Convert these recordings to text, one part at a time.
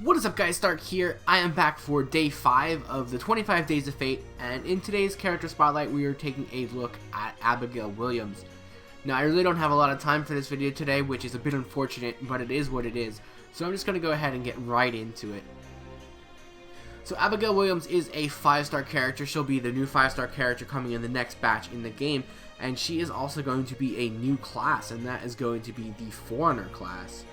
What is up guys, Stark here. I am back for day 5 of the 25 Days of Fate, and in today's character spotlight we are taking a look at Abigail Williams. Now I really don't have a lot of time for this video today, which is a bit unfortunate, but it is what it is. So I'm just going to go ahead and get right into it. So Abigail Williams is a 5-star character. She'll be the new 5-star character coming in the next batch in the game, and she is also going to be a new class, and that is going to be the Foreigner class.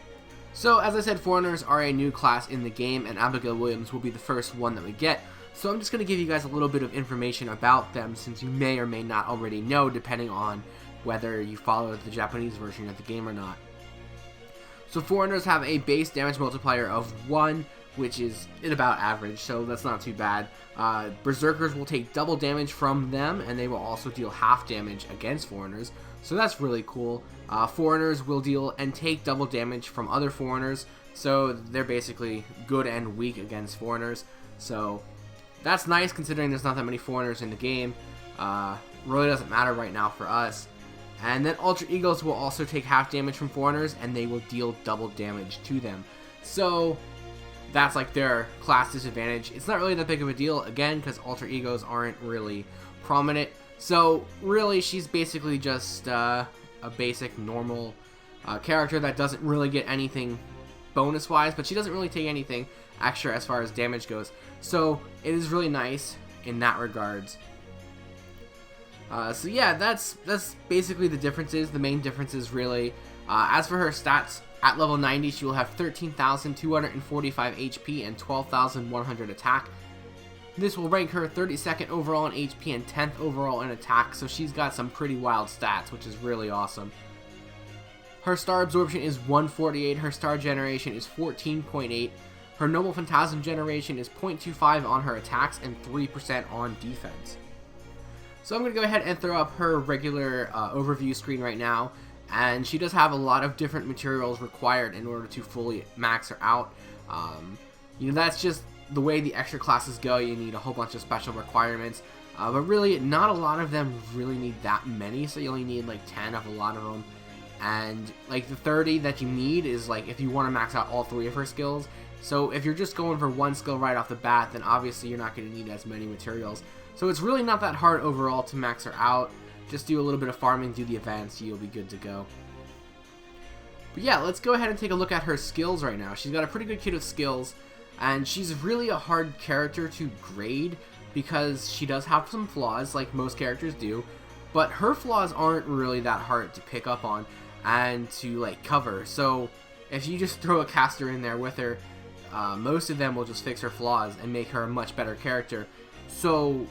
So, as I said, Foreigners are a new class in the game, and Abigail Williams will be the first one that we get. So I'm just going to give you guys a little bit of information about them, since you may or may not already know, depending on whether you follow the Japanese version of the game or not. So Foreigners have a base damage multiplier of 1, which is about average, so that's not too bad. Berserkers will take double damage from them, and they will also deal half damage against Foreigners, so that's really cool. Foreigners will deal and take double damage from other Foreigners, so they're basically good and weak against Foreigners, so that's nice considering there's not that many Foreigners in the game. Really doesn't matter right now for us. And then Alter Egos will also take half damage from Foreigners, and they will deal double damage to them. So that's like their class disadvantage. It's not really that big of a deal, again, because Alter Egos aren't really prominent. So really, she's basically just a basic, normal character that doesn't really get anything bonus-wise, but she doesn't really take anything extra as far as damage goes. So it is really nice in that regards. So yeah, that's basically the differences, the main differences really. As for her stats, at level 90 she will have 13,245 HP and 12,100 attack. This will rank her 32nd overall in HP and 10th overall in attack, so she's got some pretty wild stats, which is really awesome. Her star absorption is 148, her star generation is 14.8, her noble phantasm generation is 0.25 on her attacks and 3% on defense. So I'm going to go ahead and throw up her regular overview screen right now, and she does have a lot of different materials required in order to fully max her out. That's just the way the extra classes go. You need a whole bunch of special requirements, but really not a lot of them really need that many, so you only need like 10 of a lot of them. And like the 30 that you need is like if you want to max out all 3 of her skills. So if you're just going for one skill right off the bat, then obviously you're not going to need as many materials. So it's really not that hard overall to max her out. Just do a little bit of farming, do the events, you'll be good to go. But yeah, let's go ahead and take a look at her skills right now. She's got a pretty good kit of skills, and she's really a hard character to grade because she does have some flaws like most characters do, but her flaws aren't really that hard to pick up on and to like cover. So if you just throw a caster in there with her, most of them will just fix her flaws and make her a much better character. So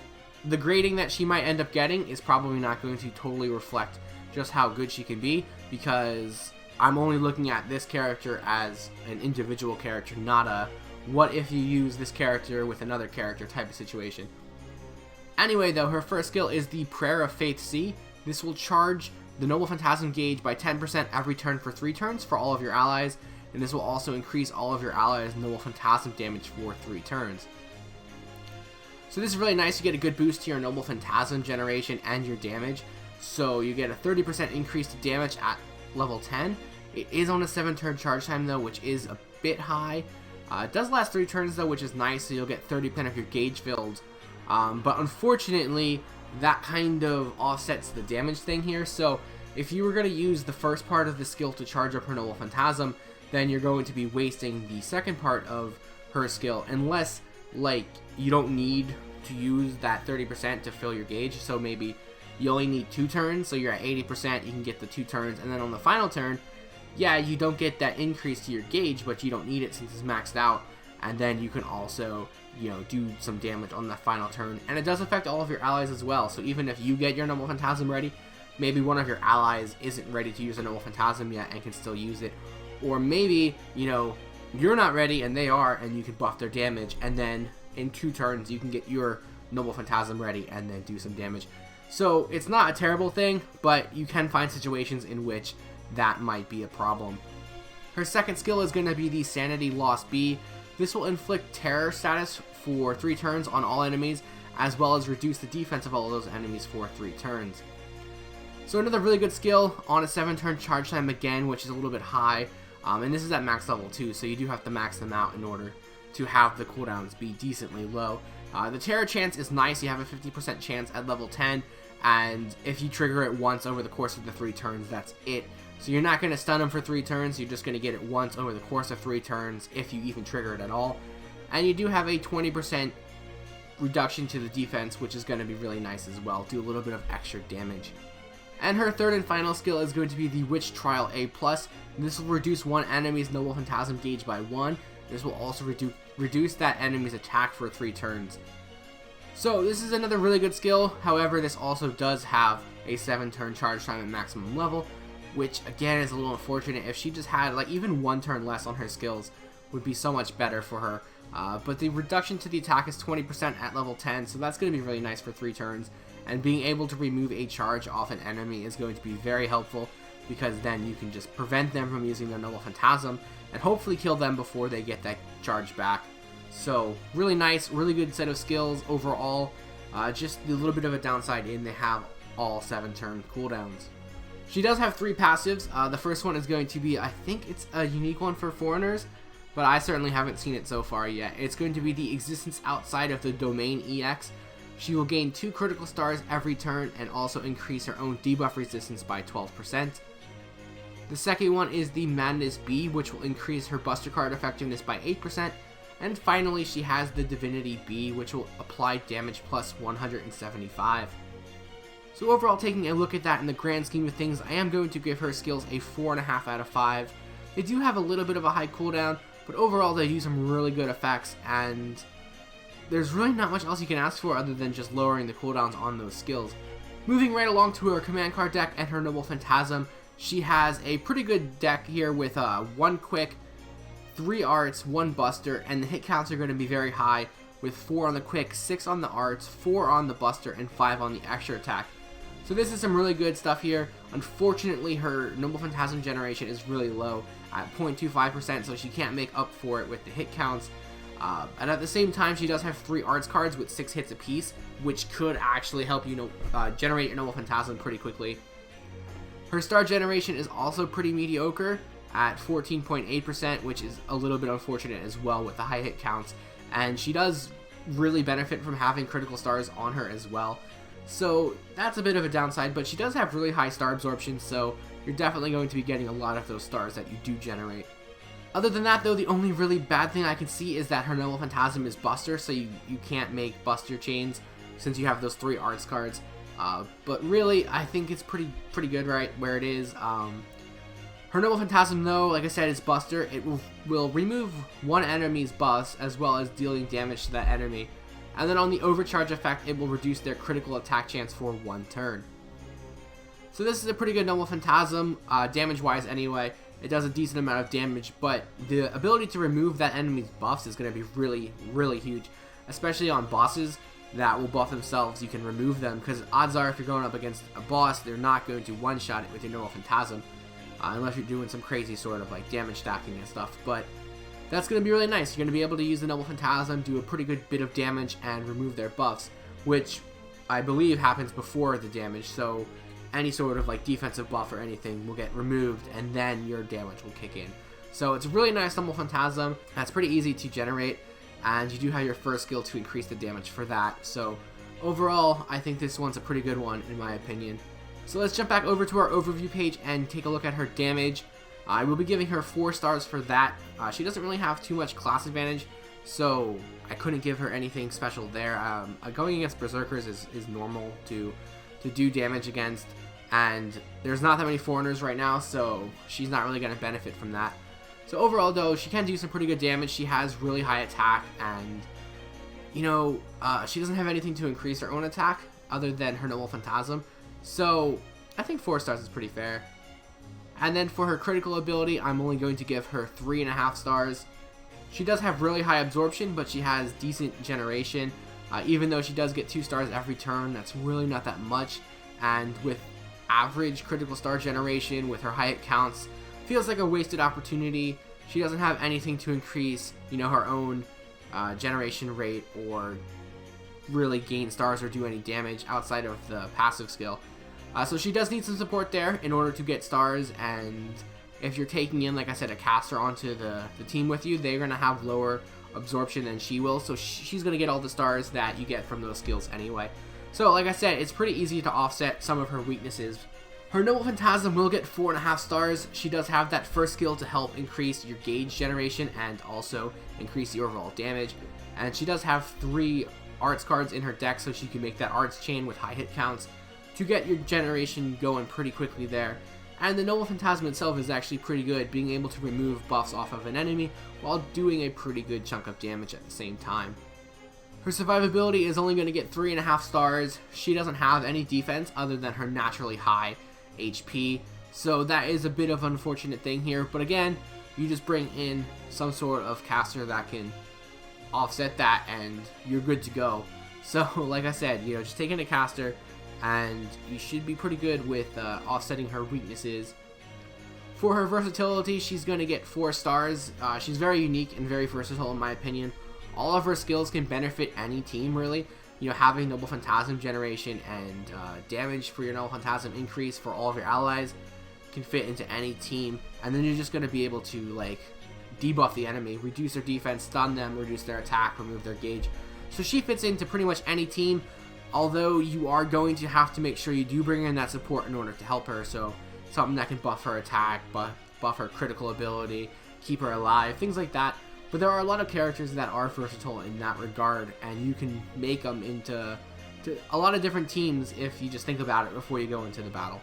the grading that she might end up getting is probably not going to totally reflect just how good she can be, because I'm only looking at this character as an individual character, not a what if you use this character with another character type of situation. Anyway though, her first skill is the Prayer of Faith C. This will charge the Noble Phantasm gauge by 10% every turn for 3 turns for all of your allies, and this will also increase all of your allies' Noble Phantasm damage for 3 turns. So this is really nice. You get a good boost to your Noble Phantasm generation and your damage. So you get a 30% increase to damage at level 10. It is on a 7-turn charge time though, which is a bit high. It does last 3 turns though, which is nice, so you'll get 30% of your gauge filled. But unfortunately, that kind of offsets the damage thing here. So if you were going to use the first part of the skill to charge up her Noble Phantasm, then you're going to be wasting the second part of her skill, unless like you don't need to use that 30% to fill your gauge. So maybe you only need 2 turns, so you're at 80%, you can get the 2 turns, and then on the final turn, yeah, you don't get that increase to your gauge, but you don't need it since it's maxed out, and then you can also, do some damage on the final turn, and it does affect all of your allies as well. So even if you get your Noble Phantasm ready, maybe one of your allies isn't ready to use a Noble Phantasm yet and can still use it, or maybe, you're not ready and they are, and you can buff their damage, and then in 2 turns you can get your Noble Phantasm ready and then do some damage. So it's not a terrible thing, but you can find situations in which that might be a problem. Her second skill is going to be the Sanity Loss B. This will inflict terror status for 3 turns on all enemies, as well as reduce the defense of all of those enemies for 3 turns. So another really good skill on a 7-turn charge time again, which is a little bit high. And this is at max level 2, so you do have to max them out in order to have the cooldowns be decently low. The terror chance is nice. You have a 50% chance at level 10, and if you trigger it once over the course of the 3 turns, that's it. So you're not going to stun them for 3 turns, you're just going to get it once over the course of 3 turns, if you even trigger it at all. And you do have a 20% reduction to the defense, which is going to be really nice as well. Do a little bit of extra damage. And her third and final skill is going to be the Witch Trial A+. This will reduce one enemy's Noble Phantasm gauge by 1. This will also reduce that enemy's attack for 3 turns. So this is another really good skill. However, this also does have a 7-turn charge time at maximum level, which again is a little unfortunate. If she just had like even 1 turn less on her skills, would be so much better for her. But the reduction to the attack is 20% at level 10, so that's going to be really nice for 3 turns. And being able to remove a charge off an enemy is going to be very helpful, because then you can just prevent them from using their Noble Phantasm and hopefully kill them before they get that charge back. So really nice, really good set of skills overall. Just a little bit of a downside in they have all 7-turn cooldowns. She does have 3 passives. The first one is going to be, I think it's a unique one for foreigners, but I certainly haven't seen it so far yet. It's going to be the Existence Outside of the Domain EX. She will gain 2 critical stars every turn and also increase her own debuff resistance by 12%. The second one is the Madness B, which will increase her Buster card effectiveness by 8%. And finally, she has the Divinity B, which will apply damage plus 175. So overall, taking a look at that in the grand scheme of things, I am going to give her skills a 4.5 out of 5. They do have a little bit of a high cooldown, but overall they do some really good effects, and there's really not much else you can ask for other than just lowering the cooldowns on those skills. Moving right along to her command card deck and her Noble Phantasm, she has a pretty good deck here with 1 quick, 3 arts, 1 buster, and the hit counts are going to be very high with 4 on the quick, 6 on the arts, 4 on the buster, and 5 on the extra attack. So this is some really good stuff here. Unfortunately, her Noble Phantasm generation is really low at 0.25%, so she can't make up for it with the hit counts. And at the same time, she does have 3 arts cards with 6 hits apiece, which could actually help you generate your Noble Phantasm pretty quickly. Her star generation is also pretty mediocre at 14.8%, which is a little bit unfortunate as well with the high hit counts. And she does really benefit from having critical stars on her as well. So that's a bit of a downside, but she does have really high star absorption, so you're definitely going to be getting a lot of those stars that you do generate. Other than that, though, the only really bad thing I can see is that her Noble Phantasm is Buster, so you can't make Buster chains since you have those 3 arts cards. But really, I think it's pretty good right where it is. Her Noble Phantasm, though, like I said, is Buster. It will remove one enemy's buffs as well as dealing damage to that enemy. And then on the overcharge effect, it will reduce their critical attack chance for 1 turn. So this is a pretty good Noble Phantasm, damage-wise anyway. It does a decent amount of damage, but the ability to remove that enemy's buffs is going to be really, really huge. Especially on bosses that will buff themselves, you can remove them, because odds are if you're going up against a boss, they're not going to one-shot it with your Noble Phantasm. Unless you're doing some crazy sort of like damage stacking and stuff, but that's going to be really nice. You're going to be able to use the Noble Phantasm, do a pretty good bit of damage, and remove their buffs, which I believe happens before the damage, so any sort of like defensive buff or anything will get removed, and then your damage will kick in. So it's a really nice Noble Phantasm. That's pretty easy to generate, and you do have your first skill to increase the damage for that. So overall, I think this one's a pretty good one in my opinion. So let's jump back over to our overview page and take a look at her damage. I will be giving her 4 stars for that. She doesn't really have too much class advantage, so I couldn't give her anything special there. Going against Berserkers is normal to do damage against, and there's not that many foreigners right now, so she's not really going to benefit from that. So overall, though, she can do some pretty good damage. She has really high attack, and she doesn't have anything to increase her own attack other than her Noble Phantasm. So I think 4 stars is pretty fair. And then for her critical ability, I'm only going to give her 3.5 stars. She does have really high absorption, but she has decent generation. Even though she does get 2 stars every turn, that's really not that much. And with average critical star generation, with her high hit counts, feels like a wasted opportunity. She doesn't have anything to increase, her own generation rate or really gain stars or do any damage outside of the passive skill. So she does need some support there in order to get stars and if you're taking in, like I said, a caster onto the team with you, they're going to have lower absorption than she will, so she's going to get all the stars that you get from those skills anyway. So like I said, it's pretty easy to offset some of her weaknesses. Her Noble Phantasm will get 4.5 stars. She does have that first skill to help increase your gauge generation and also increase the overall damage. And she does have 3 arts cards in her deck, so she can make that arts chain with high hit counts to get your generation going pretty quickly there. And the Noble Phantasm itself is actually pretty good, being able to remove buffs off of an enemy while doing a pretty good chunk of damage at the same time. Her survivability is only going to get 3.5 stars. She doesn't have any defense other than her naturally high HP, so that is a bit of an unfortunate thing here, but again, you just bring in some sort of caster that can offset that and you're good to go. So like I said, you know, just take in a caster and you should be pretty good with offsetting her weaknesses. For her versatility, she's going to get 4 stars. She's very unique and very versatile in my opinion. All of her skills can benefit any team really. You know, having Noble Phantasm generation and damage for your Noble Phantasm increase for all of your allies can fit into any team, and then you're just going to be able to like debuff the enemy, reduce their defense, stun them, reduce their attack, remove their gauge. So she fits into pretty much any team, although you are going to have to make sure you do bring in that support in order to help her, so something that can buff her attack, buff her critical ability, keep her alive, things like that. But there are a lot of characters that are versatile in that regard, and you can make them into a lot of different teams if you just think about it before you go into the battle.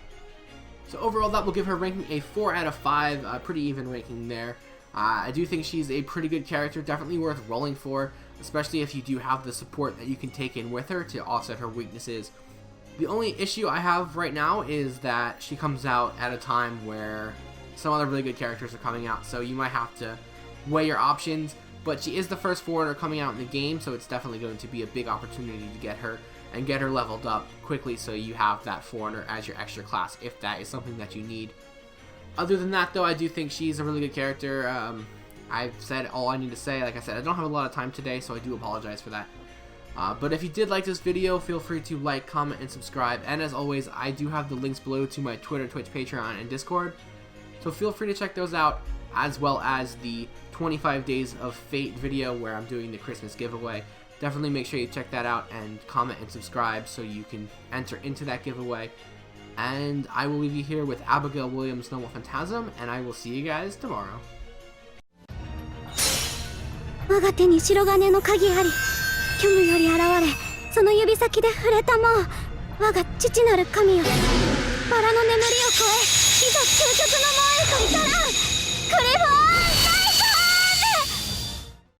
So overall, that will give her ranking a 4 out of 5, a pretty even ranking there. I do think she's a pretty good character, definitely worth rolling for, especially if you do have the support that you can take in with her to offset her weaknesses. The only issue I have right now is that she comes out at a time where some other really good characters are coming out, so you might have to weigh your options, but she is the first foreigner coming out in the game, so it's definitely going to be a big opportunity to get her and get her leveled up quickly so you have that foreigner as your extra class if that is something that you need. Other than that though, I do think she's a really good character. I've said all I need to say. Like I said, I don't have a lot of time today, so I do apologize for that. But if you did like this video, feel free to like, comment, and subscribe, and as always, I do have the links below to my Twitter, Twitch, Patreon, and Discord, so feel free to check those out, as well as the 25 Days of Fate video where I'm doing the Christmas giveaway. Definitely make sure you check that out and comment and subscribe so you can enter into that giveaway. And I will leave you here with Abigail Williams' Noble Phantasm, and I will see you guys tomorrow. 我が手に白金の鍵あり、虚無より現れ、その指先で触れたもう、我が父なる神よ、バラの眠りを越え、いざ究極の魔へと至らん。クリボー